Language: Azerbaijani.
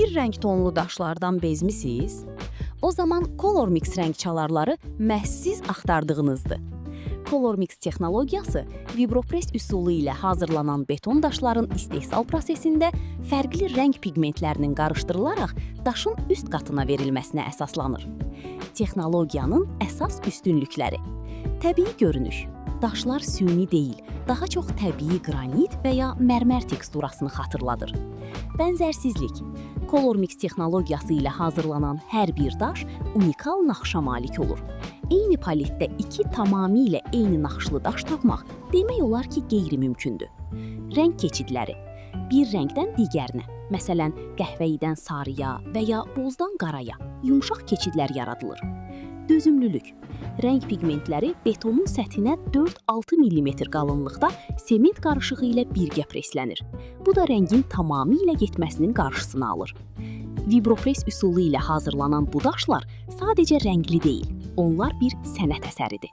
bir rəng tonlu daşlardan bezmisiniz? O zaman ColorMix rəng çalarları məhz siz axtardığınızdır. ColorMix texnologiyası vibropress üsulu ilə hazırlanan beton daşların istehsal prosesində fərqli rəng pigmentlərinin qarışdırılaraq daşın üst qatına verilməsinə əsaslanır. Texnologiyanın əsas üstünlükləri: təbii görünüş. Daşlar süni deyil, daha çox təbii qranit və ya mərmər teksturasını xatırladır. Bənzərsizlik. ColorMix texnologiyası ilə hazırlanan hər bir daş unikal naxışa malik olur. Eyni paletdə iki tamamilə eyni naxışlı daş tapmaq demək olar ki, qeyri-mümkündür. Rəng keçidləri. Bir rəngdən digərinə, məsələn, qəhvəyidən sarıya və ya bozdan qaraya yumşaq keçidlər yaradılır. Dözümlülük. Rəng pigmentləri betonun səthinə 4-6 mm qalınlıqda sement qarışığı ilə birgə preslənir. Bu da rəngin tamamilə getməsinin qarşısını alır. Vibropress üsulu ilə hazırlanan bu daşlar sadəcə rəngli deyil, onlar bir sənət əsəridir.